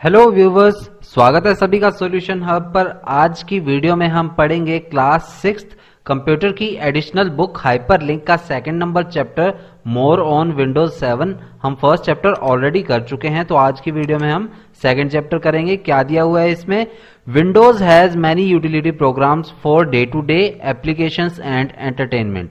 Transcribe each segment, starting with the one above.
Hello viewers, स्वागत है सभी का सॉल्यूशन हब पर। आज की वीडियो में हम पढ़ेंगे क्लास 6 कंप्यूटर की एडिशनल बुक हाइपरलिंक का second number chapter more on Windows 7। हम फर्स्ट चैप्टर ऑलरेडी कर चुके हैं, तो आज की वीडियो में हम सेकंड चैप्टर करेंगे। क्या दिया हुआ है इसमें? Windows has many utility programs for day to day applications and entertainment.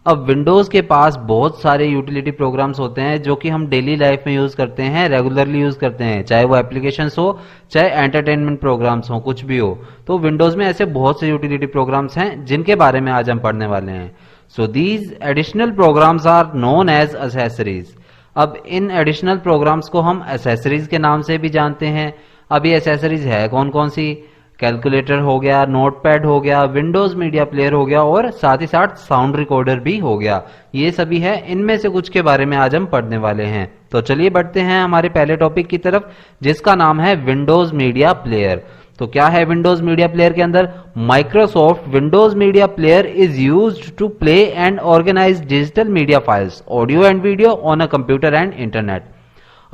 अब विंडोज के पास बहुत सारे यूटिलिटी प्रोग्राम्स होते हैं जो कि हम डेली लाइफ में यूज करते हैं, रेगुलरली यूज करते हैं, चाहे वो एप्लीकेशंस हो चाहे एंटरटेनमेंट प्रोग्राम्स हो, कुछ भी हो। तो विंडोज में ऐसे बहुत से यूटिलिटी प्रोग्राम्स हैं जिनके बारे में आज हम पढ़ने वाले हैं। So these additional programs are known as accessories. अब इन एडिशनल प्रोग्राम्स को हम एसेसरीज के नाम से भी जानते हैं। अब ये एसेसरीज है कौन कौन सी? कैलकुलेटर हो गया, नोटपैड हो गया, विंडोज मीडिया प्लेयर हो गया और साथ ही साथ साउंड रिकॉर्डर भी हो गया। ये सभी है, इनमें से कुछ के बारे में आज हम पढ़ने वाले हैं। तो चलिए बढ़ते हैं हमारे पहले टॉपिक की तरफ, जिसका नाम है विंडोज मीडिया प्लेयर। तो क्या है विंडोज मीडिया प्लेयर के अंदर? Microsoft Windows Media Player is used to play and organise digital media files, audio and video on a computer and internet.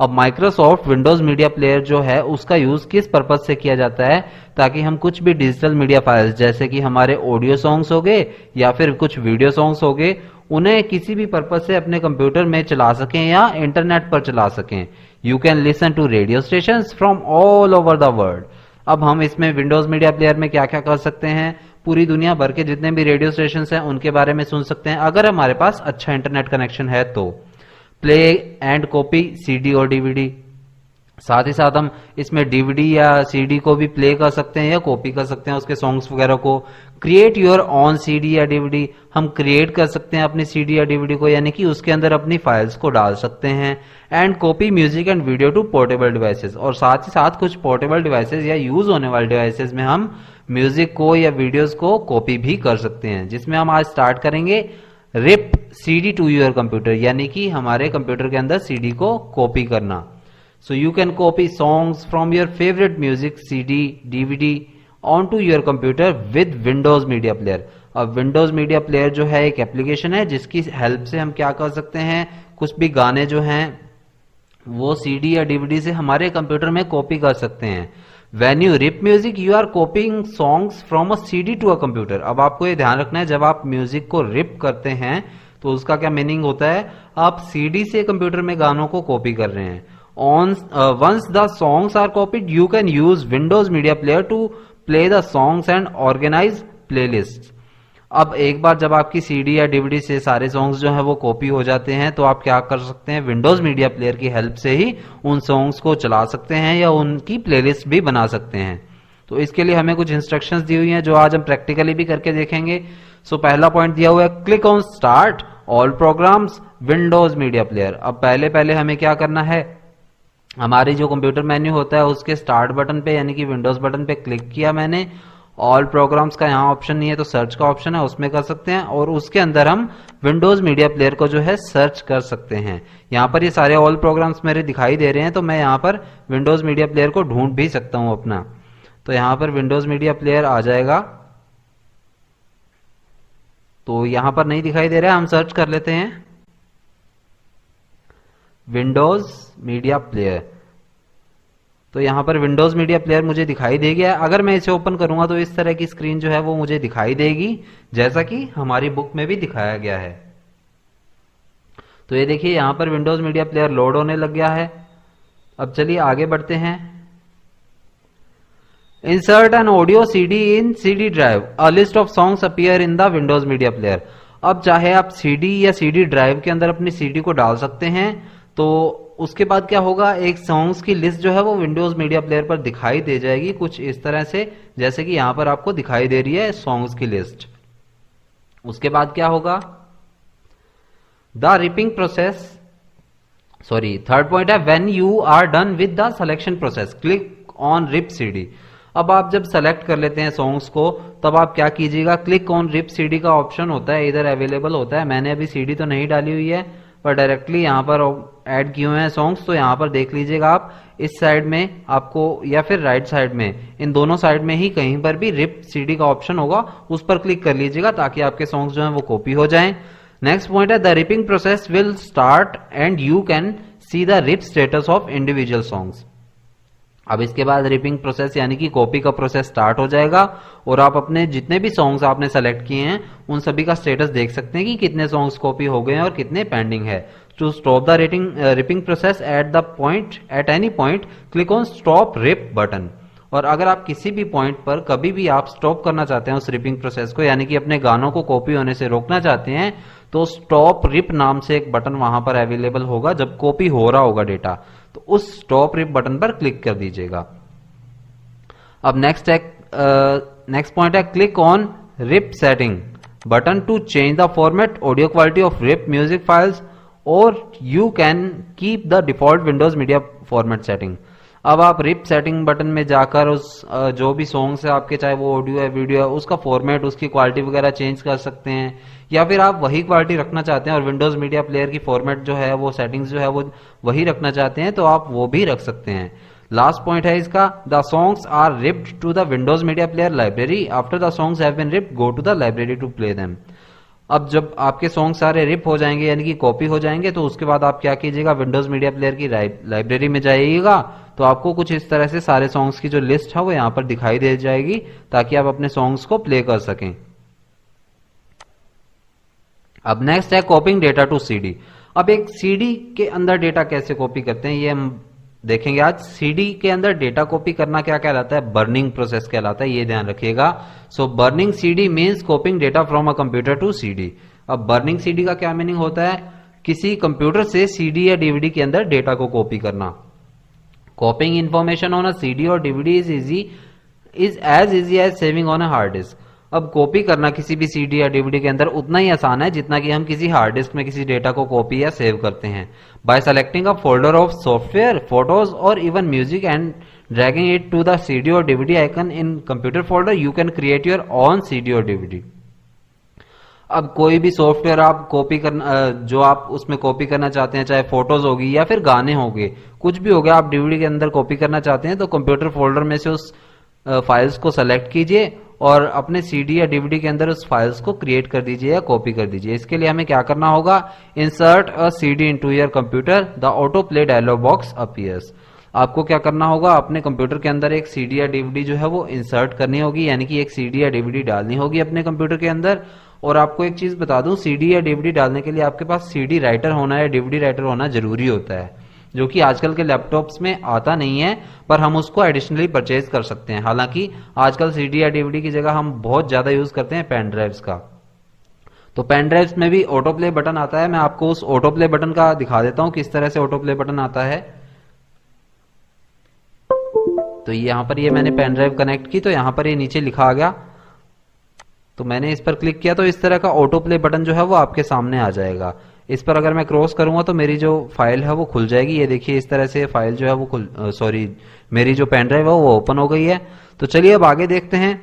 अब माइक्रोसॉफ्ट विंडोज मीडिया प्लेयर जो है उसका use किस पर्पज से किया जाता है? ताकि हम कुछ भी डिजिटल मीडिया फाइल्स, जैसे कि हमारे ऑडियो सॉन्ग्स हो गए या फिर कुछ वीडियो सॉन्ग्स हो गए, उन्हें किसी भी पर्पज से अपने कंप्यूटर में चला सकें या इंटरनेट पर चला सकें। You can listen to radio station from all over the world. अब हम इसमें विंडोज मीडिया प्लेयर में क्या क्या कर सकते हैं? पूरी दुनिया भर के जितने भी रेडियो स्टेशन हैं उनके बारे में सुन सकते हैं, अगर हमारे पास अच्छा इंटरनेट कनेक्शन है तो। प्ले एंड कॉपी सीडी और डीवीडी, साथ ही साथ हम इसमें डीवीडी या सीडी को भी प्ले कर सकते हैं या कॉपी कर सकते हैं उसके सॉन्ग्स वगैरह को। क्रिएट योर ऑन सीडी या डीवीडी, हम क्रिएट कर सकते हैं अपनी सीडी या डीवीडी को, यानी कि उसके अंदर अपनी फाइल्स को डाल सकते हैं। And copy music and video to portable devices, और साथ ही साथ कुछ पोर्टेबल डिवाइसेस या यूज होने वाले डिवाइसेस में हम म्यूजिक को या वीडियोज को कॉपी भी कर सकते हैं, जिसमें हम आज स्टार्ट करेंगे rip CD to your computer, यानी कि हमारे कंप्यूटर के अंदर सीडी को कॉपी करना। So you can copy songs from your favourite music CD DVD on to your computer with Windows Media Player. अब विंडोज मीडिया प्लेयर जो है एक एप्लीकेशन है जिसकी हेल्प से हम क्या कर सकते हैं? कुछ भी गाने जो हैं वो सीडी या डीवीडी से हमारे कंप्यूटर में कॉपी कर सकते हैं। When you rip music, you are copying songs from a CD to a computer। अब आपको ये ध्यान रखना है, जब आप म्यूजिक को रिप करते हैं तो उसका क्या मीनिंग होता है? आप सीडी से कंप्यूटर में गानों को कॉपी कर रहे हैं। Once the songs are copied, you can use Windows Media Player to play the songs and organize playlists। अब एक बार जब आपकी सीडी या डीवीडी से सारे सॉन्ग्स जो है वो कॉपी हो जाते हैं तो आप क्या कर सकते हैं? विंडोज मीडिया प्लेयर की हेल्प से ही उन सॉन्ग्स को चला सकते हैं या उनकी प्लेलिस्ट भी बना सकते हैं। तो इसके लिए हमें कुछ इंस्ट्रक्शंस दी हुई हैं जो आज हम प्रैक्टिकली भी करके देखेंगे। सो पहला पॉइंट दिया हुआ है, click on start all programmes Windows Media Player. अब पहले हमें क्या करना है? हमारी जो कंप्यूटर मेन्यू होता है उसके स्टार्ट बटन पे यानी कि विंडोज बटन पे क्लिक किया मैंने। ऑल प्रोग्राम्स का यहाँ ऑप्शन नहीं है तो सर्च का ऑप्शन है, उसमें कर सकते हैं, और उसके अंदर हम विंडोज मीडिया प्लेयर को जो है सर्च कर सकते हैं। यहाँ पर ये सारे ऑल प्रोग्राम्स मेरे दिखाई दे रहे हैं, तो मैं यहाँ पर विंडोज मीडिया प्लेयर को ढूंढ भी सकता हूं अपना। तो यहाँ पर विंडोज मीडिया प्लेयर आ जाएगा, तो यहाँ पर नहीं दिखाई दे रहा है, हम सर्च कर लेते हैं विंडोज मीडिया प्लेयर। तो यहां पर विंडोज मीडिया प्लेयर मुझे दिखाई दे गया। अगर मैं इसे ओपन करूंगा तो इस तरह की स्क्रीन जो है वो मुझे दिखाई देगी, जैसा कि हमारी बुक में भी दिखाया गया है। तो ये देखिए यहां पर विंडोज मीडिया प्लेयर लोड होने लग गया है। अब चलिए आगे बढ़ते हैं। Insert an audio CD in CD drive, a list of songs appear in the Windows Media Player. अब चाहे आप सीडी या सीडी ड्राइव के अंदर अपनी सीडी को डाल सकते हैं, तो उसके बाद क्या होगा? एक सॉन्ग्स की लिस्ट जो है वो विंडोज मीडिया प्लेयर पर दिखाई दे जाएगी कुछ इस तरह से, जैसे कि यहां पर आपको दिखाई दे रही है सॉन्ग्स की लिस्ट। उसके बाद क्या होगा? The ripping process, sorry third point है, when you are done with the selection process click on rip CD. अब आप जब सेलेक्ट कर लेते हैं सॉन्ग्स को तब आप क्या कीजिएगा? क्लिक ऑन रिप सीडी का ऑप्शन होता है, इधर अवेलेबल होता है। मैंने अभी सीडी तो नहीं डाली हुई है पर डायरेक्टली यहाँ पर ऐड किए हुए हैं सॉन्ग्स, तो यहाँ पर देख लीजिएगा आप इस साइड में आपको या फिर राइट साइड में, इन दोनों साइड में ही कहीं पर भी रिप सीडी का ऑप्शन होगा, उस पर क्लिक कर लीजिएगा ताकि आपके सॉन्ग्स जो हैं वो कॉपी हो जाएं। नेक्स्ट पॉइंट है, the ripping process will start and you can see the rip status of individual songs. अब इसके बाद रिपिंग प्रोसेस यानी कि कॉपी का प्रोसेस स्टार्ट हो जाएगा और आप अपने जितने भी सॉन्ग्स आपने सेलेक्ट किए हैं उन सभी का स्टेटस देख सकते हैं कि कितने सॉन्ग्स कॉपी हो गए हैं और कितने पेंडिंग है। To stop the ripping process at any point click on stop rip button. और अगर आप किसी भी पॉइंट पर कभी भी आप स्टॉप करना चाहते हैं उस रिपिंग प्रोसेस को, यानी कि अपने गानों को कॉपी होने से रोकना चाहते हैं, तो स्टॉप रिप नाम से एक बटन वहां पर अवेलेबल होगा जब कॉपी हो रहा होगा डेटा, तो उस स्टॉप रिप बटन पर क्लिक कर दीजिएगा। अब नेक्स्ट पॉइंट है click on rip setting button to change the format audio quality of rip music files और you can keep the default Windows media format setting. अब आप रिप सेटिंग बटन में जाकर उस जो भी सॉन्ग्स है आपके, चाहे वो ऑडियो है वीडियो है, उसका फॉर्मेट उसकी क्वालिटी वगैरह चेंज कर सकते हैं, या फिर आप वही क्वालिटी रखना चाहते हैं और विंडोज मीडिया प्लेयर की फॉर्मेट जो है वो सेटिंग्स जो है वो वही रखना चाहते हैं तो आप वो भी रख सकते हैं। लास्ट पॉइंट है इसका, the songs are ripped to the Windows Media Player library after the songs have been ripped go to the library to play them. अब जब आपके सॉन्ग सारे रिप हो जाएंगे यानी कि कॉपी हो जाएंगे तो उसके बाद आप क्या कीजिएगा, विंडोज मीडिया प्लेयर की लाइब्रेरी में जाइएगा तो आपको कुछ इस तरह से सारे सॉन्ग्स की जो लिस्ट है वो यहाँ पर दिखाई दे जाएगी ताकि आप अपने सॉन्ग्स को प्ले कर सकें। अब नेक्स्ट है कॉपिंग डेटा टू सीडी। अब एक सीडी के अंदर डेटा कैसे कॉपी करते हैं ये हम देखेंगे आज। सीडी के अंदर डेटा कॉपी करना क्या कहलाता है, बर्निंग प्रोसेस कहलाता है, ये ध्यान रखिएगा। So burning CD means copying data from a computer to CD. अब बर्निंग सीडी का क्या मीनिंग होता है, किसी कंप्यूटर से सीडी या डीवीडी के अंदर डेटा को कॉपी करना। Copying information on a CD और DVD is as easy as saving on a hard disk. अब कॉपी करना किसी भी सीडी या डीवीडी के अंदर उतना ही आसान है जितना कि हम किसी हार्ड डिस्क में किसी डेटा को कॉपी या सेव करते हैं। By selecting a folder of software, photos और even music and dragging it to the CD और DVD icon in computer folder you can create your own CD और DVD. अब कोई भी सॉफ्टवेयर आप कॉपी करना, जो आप उसमें कॉपी करना चाहते हैं, चाहे फोटोज होगी या फिर गाने होंगे, कुछ भी हो गया, आप डीवीडी के अंदर कॉपी करना चाहते हैं तो कंप्यूटर फोल्डर में से उस फाइल्स को सेलेक्ट कीजिए और अपने सीडी या डीवीडी के अंदर उस फाइल्स को क्रिएट कर दीजिए या कॉपी कर दीजिए। इसके लिए हमें क्या करना होगा, insert a CD into your computer, the auto play dialog box appears. आपको क्या करना होगा, अपने कंप्यूटर के अंदर एक सीडी या डीवीडी जो है वो इंसर्ट करनी होगी, यानी कि एक सीडी या डीवीडी डालनी होगी अपने कंप्यूटर के अंदर। और आपको एक चीज बता दूं, सीडी या डीवीडी डालने के लिए आपके पास सीडी राइटर होना या डीवीडी राइटर होना जरूरी होता है, जो कि आजकल के लैपटॉप्स में आता नहीं है, पर हम उसको एडिशनली परचेज कर सकते हैं। हालांकि आजकल सीडी या डीवीडी की जगह हम बहुत ज्यादा यूज करते हैं पेन ड्राइव्स का। तो पेन ड्राइव्स में भी ऑटो प्ले बटन आता है, मैं आपको उस ऑटो प्ले बटन का दिखा देता हूं किस तरह से ऑटो प्ले बटन आता है। तो यहां पर ये मैंने पेन ड्राइव कनेक्ट की तो यहां पर ये नीचे लिखा आ गया, तो मैंने इस पर क्लिक किया तो इस तरह का ऑटो प्ले बटन जो है वो आपके सामने आ जाएगा। इस पर अगर मैं क्रॉस करूंगा तो मेरी जो फाइल है वो खुल जाएगी। ये देखिए इस तरह से फाइल जो है वो मेरी जो पेन ड्राइव है वो ओपन हो गई है। तो चलिए अब आगे देखते हैं।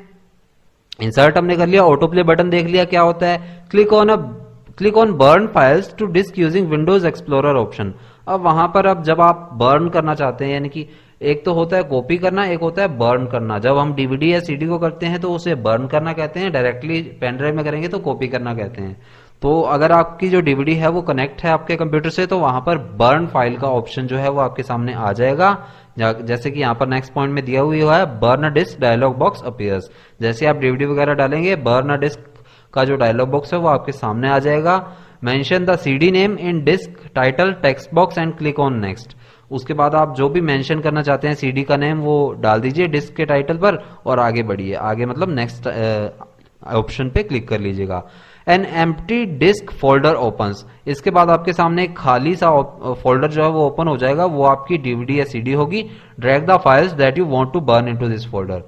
इंसर्ट हमने कर लिया, ऑटो प्ले बटन देख लिया क्या होता है। Click on burn files to disc using Windows Explorer option. अब वहां पर अब जब आप बर्न करना चाहते हैं, यानी कि एक तो होता है कॉपी करना, एक होता है बर्न करना। जब हम डीवीडी या सीडी को करते हैं तो उसे बर्न करना कहते हैं, डायरेक्टली पेन ड्राइव में करेंगे तो कॉपी करना कहते हैं। तो अगर आपकी जो डीवीडी है वो कनेक्ट है आपके कंप्यूटर से तो वहां पर बर्न फाइल का ऑप्शन जो है वो आपके सामने आ जाएगा। जैसे कि यहाँ पर नेक्स्ट पॉइंट में दिया हुआ है, बर्न अ डिस्क डायलॉग बॉक्स अपीयर्स। जैसे आप डीवीडी वगैरह डालेंगे, बर्न अ डिस्क का जो डायलॉग बॉक्स है वो आपके सामने आ जाएगा। Mention the CD name in disc title text box and click on next. उसके बाद आप जो भी मेंशन करना चाहते हैं सीडी का नेम वो डाल दीजिए डिस्क के टाइटल पर और आगे बढ़िए। आगे मतलब नेक्स्ट ऑप्शन पे क्लिक कर लीजिएगा। An empty disc folder opens. इसके बाद आपके सामने एक खाली सा फोल्डर जो है वो ओपन हो जाएगा, वो आपकी डीवीडी या सीडी होगी। Drag the files that you want to burn into this folder.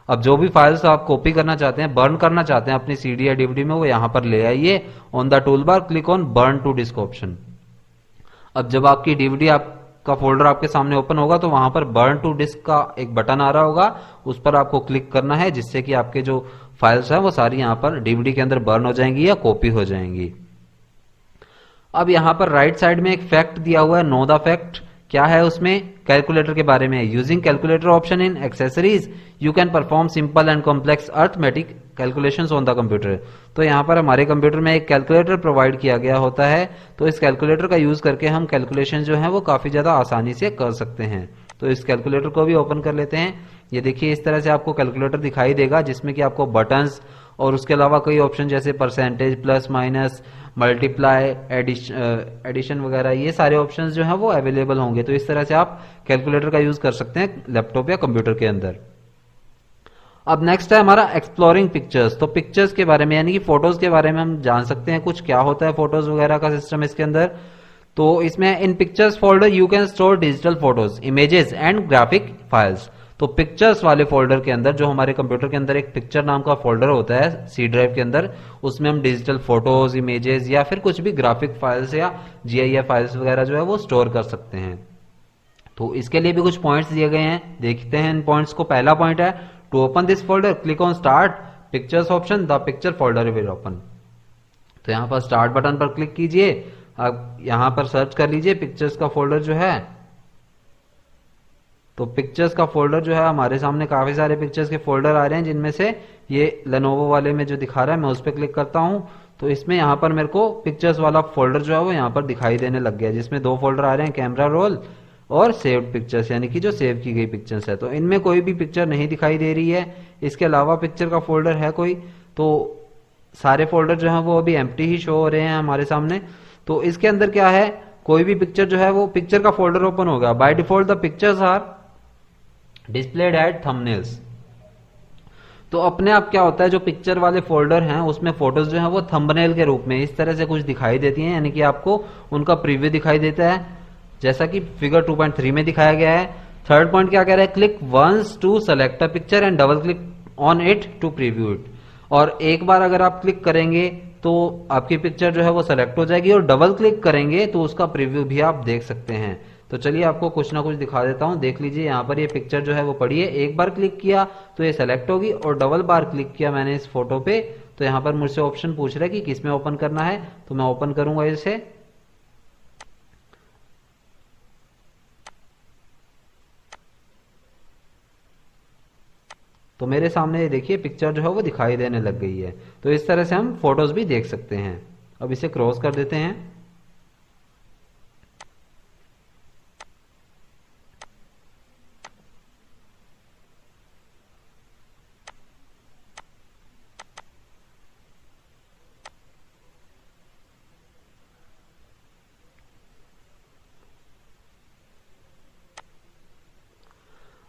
अब जो भी फाइल्स आप कॉपी करना चाहते हैं, बर्न करना चाहते हैं अपनी सीडी या डीवीडी में, वो यहां पर ले आइए। On the toolbar click on burn to disc option. अब जब आपकी डीवीडी का फोल्डर आपके सामने ओपन होगा तो वहां पर बर्न टू डिस्क का एक बटन आ रहा होगा, उस पर आपको क्लिक करना है, जिससे कि आपके जो फाइल्स है वो सारी यहां पर डीवीडी के अंदर बर्न हो जाएंगी या कॉपी हो जाएंगी। अब यहां पर राइट साइड में एक फैक्ट दिया हुआ है, नो द फैक्ट। क्या है उसमें, कैलकुलेटर के बारे में। Using calculator option in accessories you can perform simple and complex arithmetic calculations on the computer. तो यहाँ पर हमारे कंप्यूटर में एक कैलकुलेटर प्रोवाइड किया गया होता है, तो इस कैलकुलेटर का यूज करके हम कैलकुलेशन जो है वो काफी ज्यादा आसानी से कर सकते हैं। तो इस कैलकुलेटर को भी ओपन कर लेते हैं। ये देखिए इस तरह से आपको कैलकुलेटर दिखाई देगा, जिसमें कि आपको बटन्स और उसके अलावा कई ऑप्शन जैसे percentage, plus minus, multiply, addition वगैरह, ये सारे ऑप्शंस जो हैं वो अवेलेबल होंगे। तो इस तरह से आप कैलकुलेटर का यूज कर सकते हैं लैपटॉप या कंप्यूटर के अंदर। अब नेक्स्ट है हमारा एक्सप्लोरिंग पिक्चर्स। तो पिक्चर्स के बारे में यानी कि फोटोज के बारे में हम जान सकते हैं कुछ, क्या होता है फोटोज वगैरह का सिस्टम इसके अंदर। तो इसमें in pictures folder you can store digital photos, images and graphic files. तो पिक्चर्स वाले फोल्डर के अंदर, जो हमारे कंप्यूटर के अंदर एक पिक्चर नाम का फोल्डर होता है सी ड्राइव के अंदर, उसमें हम डिजिटल फोटोज, इमेजेस या फिर कुछ भी ग्राफिक फाइल्स या GIF फाइल्स वगैरह जो है वो स्टोर कर सकते हैं। तो इसके लिए भी कुछ पॉइंट्स दिए गए हैं, देखते हैं इन पॉइंट्स को। पहला पॉइंट है to open this folder click on start pictures option, the picture folder will open. तो यहाँ पर स्टार्ट बटन पर क्लिक कीजिए। अब यहाँ पर सर्च कर लीजिए पिक्चर्स का फोल्डर जो है। तो पिक्चर्स का फोल्डर जो है हमारे सामने काफी सारे पिक्चर्स के फोल्डर आ रहे हैं, जिनमें से ये लेनोवो वाले में जो दिखा रहा है मैं उस पर क्लिक करता हूं। तो इसमें यहाँ पर मेरे को पिक्चर्स वाला फोल्डर जो है वो यहाँ पर दिखाई देने लग गया, जिसमें 2 फोल्डर आ रहे हैं, कैमरा रोल और सेव्ड पिक्चर्स, यानी कि जो सेव की गई पिक्चर्स है। तो इनमें कोई भी पिक्चर नहीं दिखाई दे रही है, इसके अलावा पिक्चर का फोल्डर है कोई। तो सारे फोल्डर जो है वो अभी एम्प्टी ही शो हो रहे हैं हमारे सामने। तो इसके अंदर क्या है, कोई भी पिक्चर जो है वो पिक्चर का फोल्डर ओपन होगा। By default the pictures are displayed at thumbnails. तो अपने आप क्या होता है, जो पिक्चर वाले फोल्डर हैं उसमें फोटोज जो है वो थंबनेल के रूप में इस तरह से कुछ दिखाई देती हैं, यानी कि आपको उनका प्रीव्यू दिखाई देता है, जैसा कि फिगर 2.3 में दिखाया गया है। थर्ड पॉइंट क्या कह रहा है, click once to select a picture and double click on it to preview it. और एक बार अगर आप क्लिक करेंगे तो आपकी पिक्चर जो है वो सेलेक्ट हो जाएगी, और डबल क्लिक करेंगे तो उसका प्रीव्यू भी आप देख सकते हैं। तो चलिए आपको कुछ ना कुछ दिखा देता हूं, देख लीजिए। यहाँ पर ये पिक्चर जो है वो पड़ी है, एक बार क्लिक किया तो ये सेलेक्ट होगी, और डबल बार क्लिक किया मैंने इस फोटो पे तो यहाँ पर मुझसे ऑप्शन पूछ रहा है कि किस में ओपन करना है। तो मैं ओपन करूंगा इसे। तो मेरे सामने ये देखिए पिक्चर जो है वो दिखाई देने लग गई है। तो इस तरह से हम फोटोज भी देख सकते हैं। अब इसे क्रॉस कर देते हैं।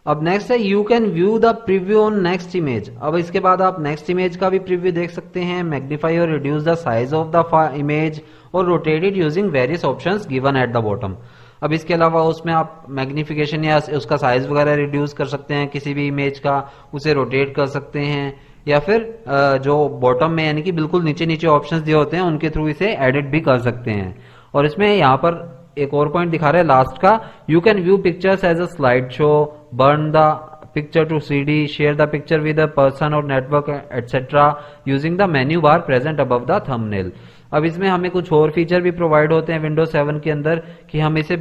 अब नेक्स्ट है you can view the preview on next image. अब इसके बाद आप नेक्स्ट इमेज का भी प्रीव्यू देख सकते हैं। मैग्नीफाई और reduce the size of the image और rotate it using various options given at the bottom. अब इसके अलावा उसमें आप मैग्निफिकेशन या उसका साइज वगैरह रिड्यूस कर सकते हैं किसी भी इमेज का, उसे रोटेट कर सकते हैं, या फिर जो बॉटम में यानी कि बिल्कुल नीचे नीचे ऑप्शंस दिए होते हैं उनके थ्रू इसे एडिट भी कर सकते हैं। और इसमें यहाँ पर एक और पॉइंट दिखा रहे हैं लास्ट का, you can view pictures as a slide show, burn the picture to CD, share the picture with a person और network etcetera using the menu bar present above the thumbnail. अब इसमें हमें कुछ और फीचर भी provide होते हैं Windows 7 के अंदर कि हम इसे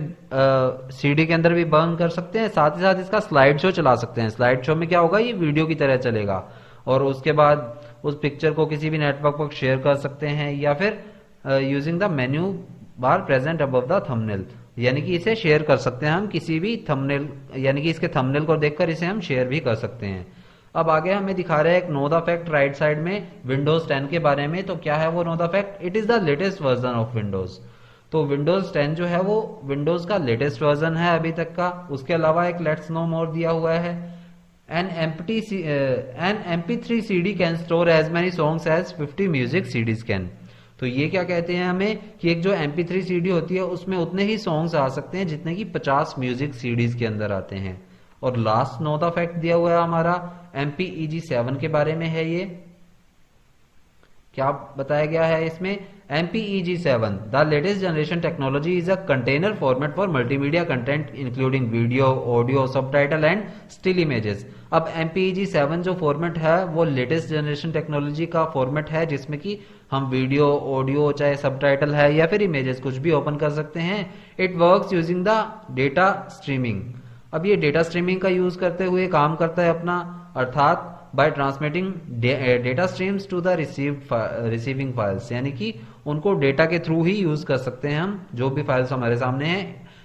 CD के अंदर भी बर्न कर सकते हैं, साथ ही साथ इसका स्लाइड शो चला सकते हैं। स्लाइड शो में क्या होगा, ये वीडियो की तरह चलेगा, और उसके बाद उस पिक्चर को किसी भी नेटवर्क पर शेयर कर सकते हैं, या फिर using the menu bar present above the thumbnail, यानी कि इसे शेयर कर सकते हैं हम किसी भी थंबनेल, यानी कि इसके थंबनेल को देखकर इसे हम शेयर भी कर सकते हैं। अब आगे हमें दिखा रहे हैं एक know the fact right side में विंडोज 10 के बारे में। तो क्या है वो know the fact, it is the latest version of Windows. तो विंडोज 10 जो है वो विंडोज का लेटेस्ट वर्जन है अभी तक का। उसके अलावा एक लेट्स नो मोर दिया हुआ है, an MP3 CD can store as many songs as 50 music CDs can. तो ये क्या कहते हैं हमें कि एक जो MP3 CD होती है उसमें उतने ही सॉन्ग्स आ सकते हैं जितने की 50 म्यूजिक CDs के अंदर आते हैं। और लास्ट नो द फैक्ट दिया हुआ है हमारा MPEG 7 के बारे में है। ये क्या बताया गया है इसमें, MPEG 7 the latest generation technology is a container format for multimedia content including video, audio, subtitle and still images. अब MPEG 7 जो फॉर्मेट है वो लेटेस्ट जनरेशन टेक्नोलॉजी का फॉर्मेट है, जिसमें कि हम वीडियो, ऑडियो, चाहे सबटाइटल है या फिर इमेजेस कुछ भी ओपन कर सकते हैं। It works using the data streaming. अब ये डेटा स्ट्रीमिंग का यूज करते हुए काम करता है अपना, अर्थात by transmitting data streams to the receiving files, यानी कि उनको डेटा के थ्रू ही यूज कर सकते हैं हम जो भी फाइल्स हमारे सामने हैं।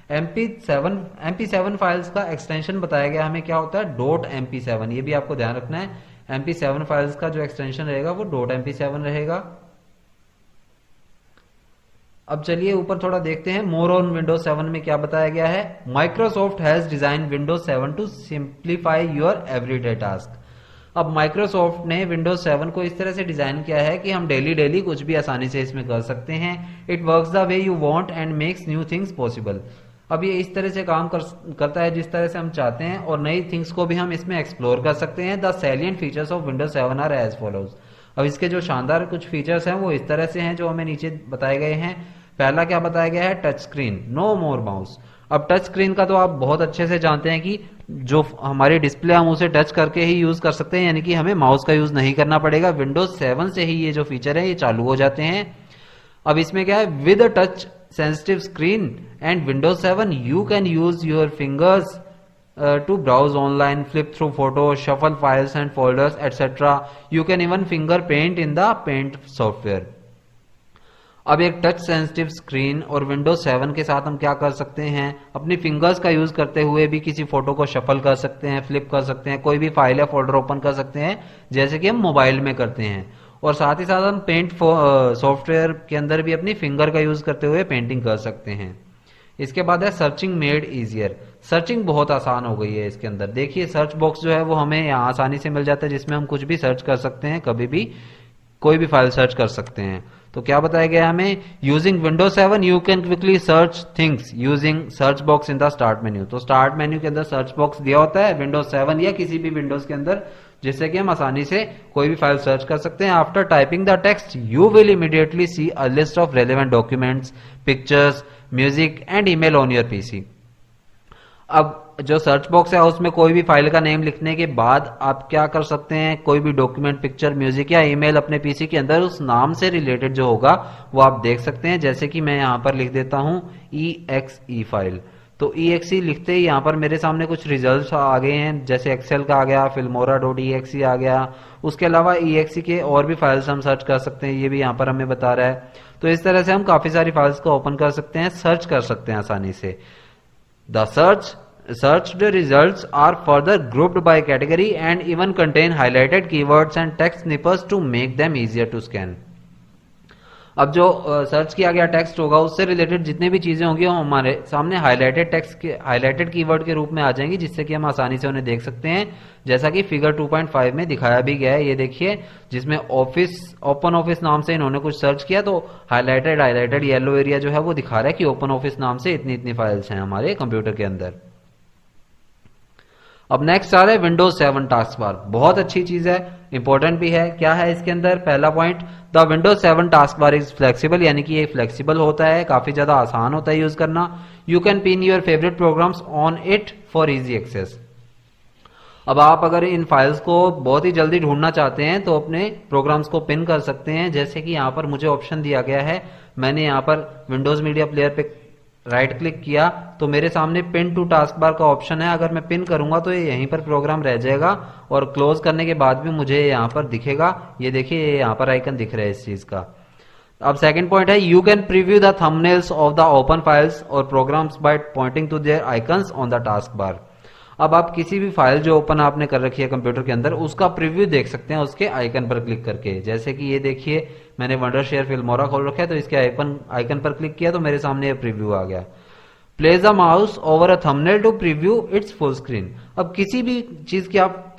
MP7 फाइल्स का एक्सटेंशन बताया गया हमें क्या होता है, .mp7। ये भी आपको ध्यान रखना है, MP7 फाइल्स का जो एक्सटेंशन रहेगा वो .mp7 रहेगा। अब चलिए ऊपर थोड़ा देखते हैं, मोर ऑन विंडोज 7 में क्या बताया गया है। Microsoft has design Windows 7 to simplify your everyday task. अब माइक्रोसॉफ्ट ने विंडोज 7 को इस तरह से डिजाइन किया है कि हम डेली कुछ भी आसानी से इसमें कर सकते हैं। It works the way you want and makes new things possible. अब ये इस तरह से काम करता है जिस तरह से हम चाहते हैं, और नई थिंग्स को भी हम इसमें एक्सप्लोर कर सकते हैं। The salient features of Windows 7 are as follows. अब इसके जो शानदार कुछ फीचर्स हैं वो इस तरह से हैं जो हमें नीचे बताए गए हैं। पहला क्या बताया गया है, टच स्क्रीन, नो मोर माउस। अब टच स्क्रीन का तो आप बहुत अच्छे से जानते हैं कि जो हमारी डिस्प्ले हम उसे टच करके ही यूज कर सकते हैं, यानी कि हमें माउस का यूज नहीं करना पड़ेगा। विंडोज 7 से ही ये जो फीचर है ये चालू हो जाते हैं। अब इसमें क्या है, with a touch sensitive screen and Windows 7 you can use your fingers to browse online, flip through photos, shuffle files and folders, etc. You can even finger paint in the Paint software. अब एक touch sensitive screen और Windows 7 के साथ हम क्या कर सकते हैं, अपनी फिंगर्स का यूज करते हुए भी किसी फोटो को शफल कर सकते हैं, फ्लिप कर सकते हैं, कोई भी फाइल या फोल्डर ओपन कर सकते हैं जैसे कि हम मोबाइल में करते हैं। और साथ ही साथ हम पेंट सॉफ्टवेयर के अंदर भी अपनी फिंगर का यूज करते हुए पेंटिंग कर सकते हैं। इसके बाद है सर्चिंग मेड इजियर। सर्चिंग बहुत आसान हो गई है इसके अंदर। देखिए सर्च बॉक्स जो है वो हमें यहाँ आसानी से मिल जाता है, जिसमें हम कुछ भी सर्च कर सकते हैं, कभी भी कोई भी फाइल सर्च कर सकते हैं। तो क्या बताया गया हमें, using Windows 7 you can quickly search things using search box in the start menu. तो स्टार्ट मेन्यू के अंदर सर्च बॉक्स दिया होता है विंडोज 7 या किसी भी विंडोज के अंदर, जिससे कि हम आसानी से कोई भी फाइल सर्च कर सकते हैं। After typing the text you will immediately see a list of relevant documents, pictures, music and email on your PC. अब जो सर्च बॉक्स है उसमें कोई भी फाइल का नेम लिखने के बाद आप क्या कर सकते हैं, कोई भी डॉक्यूमेंट, पिक्चर, म्यूजिक या ईमेल अपने पीसी के अंदर उस नाम से रिलेटेड जो होगा वो आप देख सकते हैं। जैसे कि मैं यहां पर लिख देता हूं exe फाइल। तो exe लिखते ही यहां पर मेरे सामने कुछ रिजल्ट्स आ गए हैं, जैसे एक्सेल का आ गया, filmora.exe आ गया। उसके अलावा exe के और भी फाइल्स हम सर्च कर सकते हैं, ये भी यहां पर हमें बता रहा है। तो इस तरह से हम काफी सारी फाइल्स को ओपन कर सकते हैं, सर्च कर सकते हैं आसानी से। The searched results are further grouped by category and even contain highlighted keywords and text snippets to make them easier to scan. अब जो सर्च किया गया टेक्स्ट होगा उससे रिलेटेड जितने भी चीजें होंगी वो हमारे सामने हाईलाइटेड कीवर्ड के रूप में आ जाएंगी, जिससे कि हम आसानी से उन्हें देख सकते हैं। जैसा कि फिगर 2.5 में दिखाया भी गया है, ये देखिए, जिसमें ओपन ऑफिस नाम से इन्होंने कुछ सर्च किया तो हाईलाइटेड येलो एरिया जो है वो दिखा रहा है कि ओपन ऑफिस नाम से इतनी फाइल्स हैं हमारे कंप्यूटर के अंदर। अब नेक्स्ट आ रहा है विंडोज 7 टास्क बार। बहुत अच्छी चीज है, इंपॉर्टेंट भी है। क्या है इसके अंदर, पहला point, the Windows 7 task bar is flexible, यानी कि ये फ्लेक्सिबल होता है, काफी ज्यादा आसान होता है यूज करना। You can pin your favourite programs on it for easy access. अब आप अगर इन फाइल्स को बहुत ही जल्दी ढूंढना चाहते हैं तो अपने प्रोग्राम्स को पिन कर सकते हैं। जैसे कि यहाँ पर मुझे ऑप्शन दिया गया है, मैंने यहाँ पर विंडोज मीडिया प्लेयर पे राइट क्लिक किया तो मेरे सामने पिन टू टास्क बार का ऑप्शन है। अगर मैं पिन करूंगा तो ये यहीं पर प्रोग्राम रह जाएगा और क्लोज करने के बाद भी मुझे यहाँ पर दिखेगा। ये देखिए, ये यहाँ पर आइकन दिख रहा है इस चीज का। अब सेकंड पॉइंट है, you can preview the thumbnails of the open files और programs by pointing to their icons on the task bar. अब आप किसी भी फाइल जो ओपन आपने कर रखी है कंप्यूटर के अंदर उसका प्रीव्यू देख सकते हैं उसके आइकन पर क्लिक करके। जैसे कि ये देखिए, मैंने वंडरशेयर फिल्मोरा खोल रखा है तो इसके आइकन पर क्लिक किया तो मेरे सामने ये प्रीव्यू आ गया। Place the mouse over a thumbnail to preview its full screen. अब किसी भी चीज की आप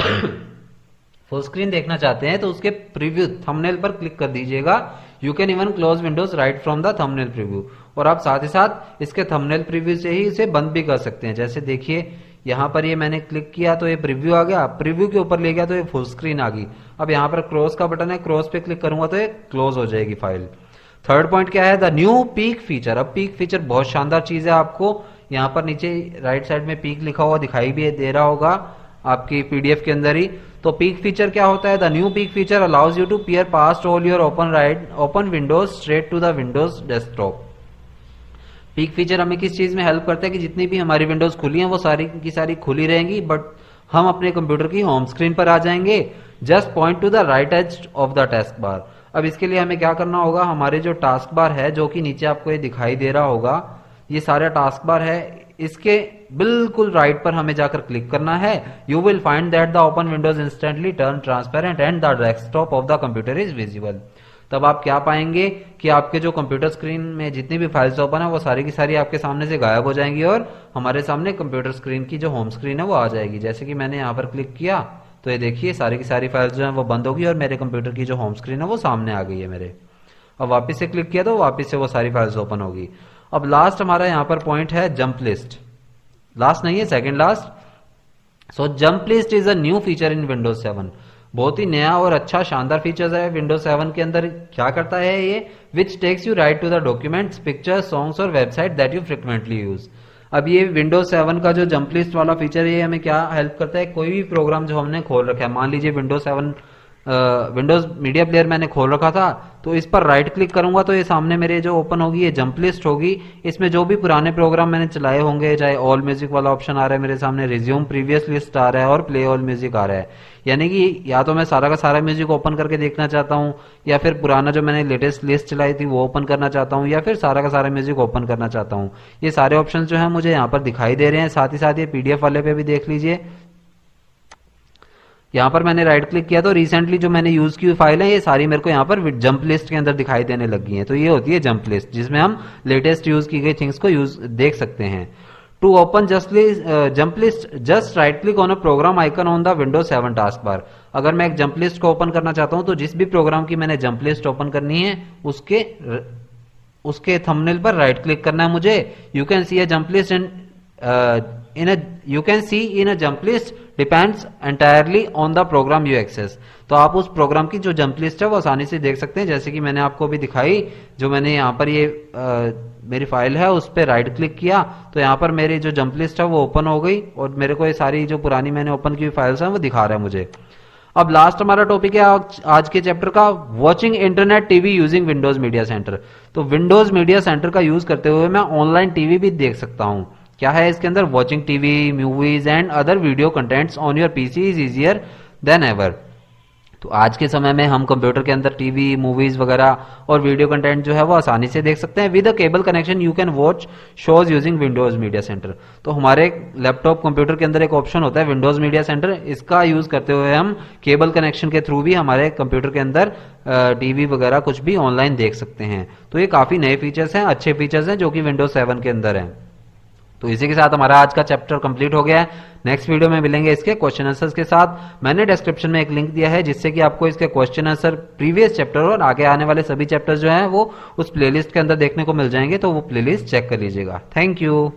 फुल स्क्रीन देखना चाहते हैं तो उसके प्रीव्यू थंबनेल पर क्लिक कर दीजिएगा। You can even close Windows right from the thumbnail preview. और आप साथ ही साथ इसके थंबनेल प्रीव्यू से ही इसे बंद भी कर सकते हैं। जैसे देखिए, यहाँ पर ये मैंने क्लिक किया तो ये प्रीव्यू आ गया, प्रीव्यू के ऊपर ले गया तो ये फुल स्क्रीन आ गई। अब यहाँ पर क्रॉस का बटन है, क्रॉस पे क्लिक करूंगा तो ये क्लोज हो जाएगी फाइल। थर्ड पॉइंट क्या है, द न्यू पीक फीचर। अब पीक फीचर बहुत शानदार चीज है, आपको यहाँ पर नीचे राइट साइड में पीक लिखा हुआ दिखाई भी दे रहा होगा आपकी पीडीएफ के अंदर ही। तो पीक फीचर क्या होता है, the new peek feature allows you to peer past all your open windows straight to the Windows desktop. Peek feature हमें किस चीज में हेल्प करता है कि जितनी भी हमारी विंडोज खुली हैं वो सारी की सारी खुली रहेंगी, बट हम अपने कंप्यूटर की होम स्क्रीन पर आ जाएंगे। Just point to the right edge of the task bar. अब इसके लिए हमें क्या करना होगा, हमारे जो टास्क बार है जो कि नीचे आपको ये दिखाई दे रहा होगा, ये सारा टास्क बार है, इसके बिल्कुल राइट पर हमें जाकर क्लिक करना है। You will find that the open Windows instantly turn transparent and the desktop of the computer is visible. तब आप क्या पाएंगे कि आपके जो कंप्यूटर स्क्रीन में जितनी भी फाइल्स ओपन है वो सारी की सारी आपके सामने से गायब हो जाएंगी और हमारे सामने कंप्यूटर स्क्रीन की जो होम स्क्रीन है वो आ जाएगी। जैसे कि मैंने यहाँ पर क्लिक किया तो ये देखिए सारी की सारी फाइल्स जो है वो बंद होगी और मेरे कंप्यूटर की जो होम स्क्रीन है वो सामने आ गई है मेरे। अब वापस से क्लिक किया तो वापस से वो सारी फाइल्स ओपन होगी। अब लास्ट हमारा यहाँ पर पॉइंट है जंप लिस्ट। लास्ट नहीं है, second last. So jump list is a new feature in Windows 7। बहुत ही नया और अच्छा शानदार फीचर्स है विंडोज 7 के अंदर। क्या करता है ये? Which takes you right to the documents, pictures, songs और website that you frequently use. अब ये विंडोज 7 का जो जंप लिस्ट वाला फीचर है ये हमें क्या हेल्प करता है? कोई भी प्रोग्राम जो हमने खोल रखा है, मान लीजिए विंडोज 7 विंडोज मीडिया प्लेयर मैंने खोल रखा था, तो इस पर राइट क्लिक करूंगा तो ये सामने मेरे जो ओपन होगी ये जंप लिस्ट होगी। इसमें जो भी पुराने प्रोग्राम मैंने चलाए होंगे, चाहे ऑल म्यूजिक वाला ऑप्शन आ रहा है मेरे सामने, रिज्यूम प्रीवियस लिस्ट आ रहा है और प्ले ऑल म्यूजिक आ रहा है। यानी कि या तो मैं सारा का सारा म्यूजिक ओपन करके देखना चाहता हूँ, या फिर पुराना जो मैंने लेटेस्ट लिस्ट चलाई थी वो ओपन करना चाहता हूँ, या फिर सारा का सारा म्यूजिक ओपन करना चाहता हूँ। ये सारे ऑप्शन जो है मुझे यहाँ पर दिखाई दे रहे हैं। साथ ही साथ ये पीडीएफ वाले पे भी देख लीजिए, यहाँ पर मैंने राइट क्लिक किया तो रिसेंटली जो मैंने यूज की हुई फाइल है ये सारी मेरे को यहाँ पर जंप लिस्ट के अंदर दिखाई देने लगी हैं। तो ये होती है जंप लिस्ट, जिसमें हम लेटेस्ट यूज की गई थिंग्स को यूज देख सकते हैं। To open jump list just right click on a program icon on the Windows 7 taskbar. अगर मैं एक जंप लिस्ट को ओपन करना चाहता हूं तो जिस भी प्रोग्राम की मैंने जंप लिस्ट ओपन करनी है उसके थंबनेल पर राइट क्लिक करना है मुझे। You can C a jump list in a jump list depends entirely on the program you access। तो आप उस प्रोग्राम की जो जंप लिस्ट है वो आसानी से देख सकते हैं, जैसे कि मैंने आपको अभी दिखाई। जो मैंने यहाँ पर ये मेरी फाइल है उस पर राइट क्लिक किया तो यहाँ पर मेरी जो जंप लिस्ट है वो ओपन हो गई और मेरे को ये सारी जो पुरानी मैंने ओपन की हुई फाइल्स हैं वो दिखा रहा है मुझे। अब लास्ट हमारा टॉपिक है आज के चैप्टर का, watching internet TV using Windows media centre. तो विंडोज मीडिया सेंटर का यूज करते हुए मैं ऑनलाइन टीवी भी देख सकता हूँ। क्या है इसके अंदर? Watching TV, movies and other video contents on your PC is easier than ever. तो आज के समय में हम कंप्यूटर के अंदर टीवी, मूवीज वगैरह और वीडियो कंटेंट जो है वो आसानी से देख सकते हैं। With a cable connection you can watch shows using Windows media centre. तो हमारे लैपटॉप कंप्यूटर के अंदर एक ऑप्शन होता है विंडोज मीडिया सेंटर। इसका यूज करते हुए हम केबल कनेक्शन के थ्रू भी हमारे कंप्यूटर के अंदर टीवी वगैरह कुछ भी ऑनलाइन देख सकते हैं। तो ये काफी नए फीचर्स हैं, अच्छे फीचर्स हैं जो कि विंडोज 7 के अंदर हैं। तो इसी के साथ हमारा आज का चैप्टर कंप्लीट हो गया है। नेक्स्ट वीडियो में मिलेंगे इसके क्वेश्चन आंसर्स के साथ। मैंने डिस्क्रिप्शन में एक लिंक दिया है जिससे कि आपको इसके क्वेश्चन आंसर प्रीवियस चैप्टर और आगे आने वाले सभी चैप्टर्स जो हैं वो उस प्लेलिस्ट के अंदर देखने को मिल जाएंगे। तो वो प्लेलिस्ट चेक कर लीजिएगा। Thank you.